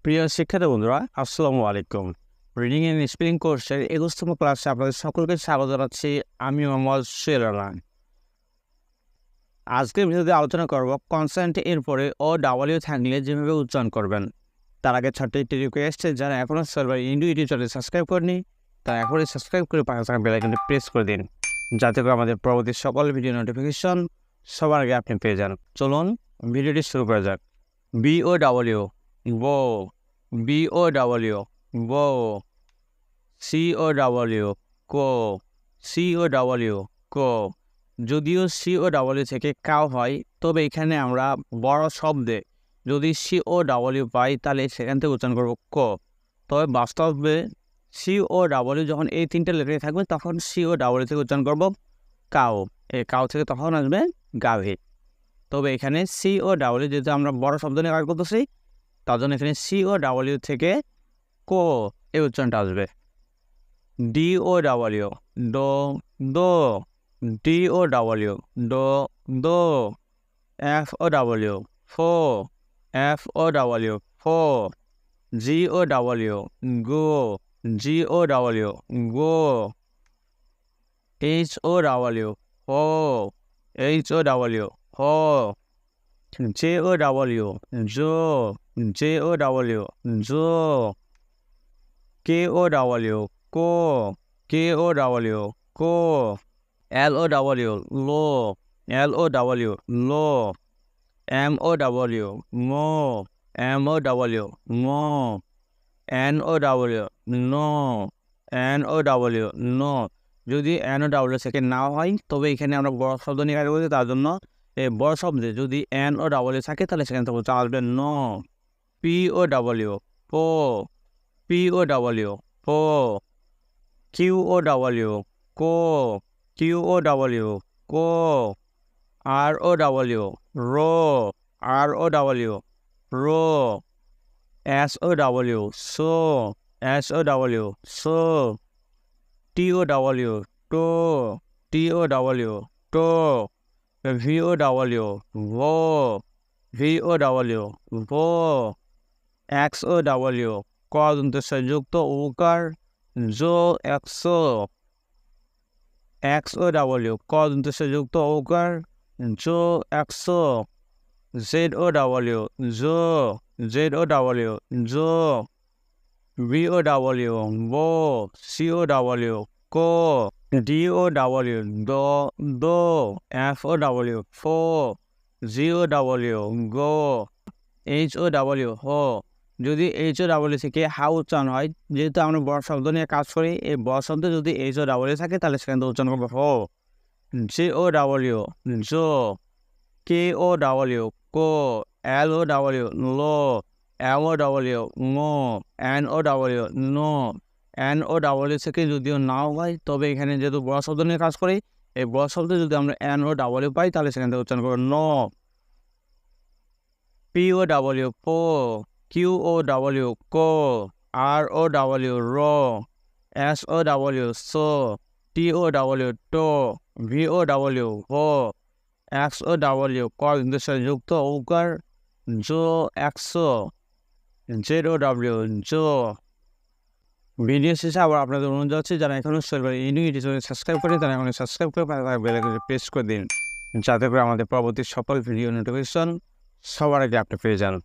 প্রিয় শিক্ষার্থী বন্ধুরা, আসসালামু আলাইকুম। রিডিং এন্ড স্পেলিং কোর্সের 21তম ক্লাসে আপনাদের সকলকে স্বাগত জানাচ্ছি। আমি মোহাম্মদ সোহেল রানা। আজকের ভিডিওতে আলোচনা করব কনসোনেন্ট এর পরে ও ডাবল ইউ থাকলে যেভাবে উচ্চারণ করবেন। তার আগে ছোট্ট একটি রিকোয়েস্ট, যারা এখনও server Indu YouTube channel subscribe করেনি তারা এখনই সাবস্ক্রাইব করে পাশে থাকা বেল আইকনটি প্রেস করে দিন, যাতে করে আমাদের পরবর্তী সকল ভিডিও নোটিফিকেশন সবার আগে আপনি পেয়ে যান। চলুন ভিডিওটি শুরু করা যাক। BOW বো, BOW বো, COW কো, COW কো। যদিও COW থেকে কাও হয়, তবে এখানে আমরা বড় শব্দে যদি COW পাই তাহলে সেখান থেকে উচ্চারণ করব কো। তবে বাস্তবে COW যখন এই তিনটে লেটারে থাকবে তখন COW থেকে উচ্চারণ করব কাও। এই কাও থেকে তখন আসবে গাভী। তবে এখানে COW যেহেতু আমরা বড় শব্দ নিয়ে কাজ করতেছি, তার জন্য এখানে COW থেকে কো এই উচ্চারণটা আসবে। DOW ডো, দো, DOW ডো, দো। FOW ফো, FOW ফো। GOW গো, GOW গো। HOW হো, HOW হো। JOW জো, JOW জো। KOW কো, KOW কো। LOW লো, LOW লো। MOW মো, MOW মো। NOW নো, NOW নো। যদি NOW থেকে না হয় তবে এখানে আমরা বড় শব্দ নিয়ে কাজ করছি, তার জন্য এই বড় শব্দে যদি NOW থাকে তাহলে সেখানে থেকে আসবে নো। POW পো, POW পো। QOW কো, QOW কো। ROW রো, ROW রো। SOW সো, SOW সো। TOW টো, TOW টো। VOW ভো, VOW ভো। XOW ক দন্তের যুক্ত উকার জো, একশো। XOW ক দন্তের যুক্ত উকার জো, একশো। ZOW জো, ZOW জো। BOW বো, COW কো। DOW দো, দো। FOW ফো। GOW গো। HOW হো। যদি HOW থেকে হা উচ্চারণ হয়, যেহেতু আমরা বড় শব্দ নিয়ে কাজ করি, এই বড় শব্দে যদি HOW থাকে তাহলে সেখান থেকে উচ্চারণ করবো হো। JOW জো। KOW কো। LOW লো। MOW মো। NOW নো। NOW থেকে যদিও নাও হয়, তবে এখানে যেহেতু বড় শব্দ নিয়ে কাজ করি, এই বড় শব্দে যদি আমরা NOW পাই তাহলে সেখান থেকে উচ্চারণ করবো নো। POW পো। QOW কো। ROW রো। SOW সো। TOW টো। VOW হো। XOW ক যুক্ত উকার জো, একশো। ZOW জো। ভিডিও শেষে আবার আপনাদের অনুরোধ যাচ্ছে, যারা এখনও ইউটিউব সাবস্ক্রাইব করেন তারা এখন সাবস্ক্রাইব করে বেল আইকনটি প্রেস করে দিন, যাতে করে আমাদের পরবর্তী সকল ভিডিও নোটিফিকেশন সবার আগে আপনি পেয়ে যান।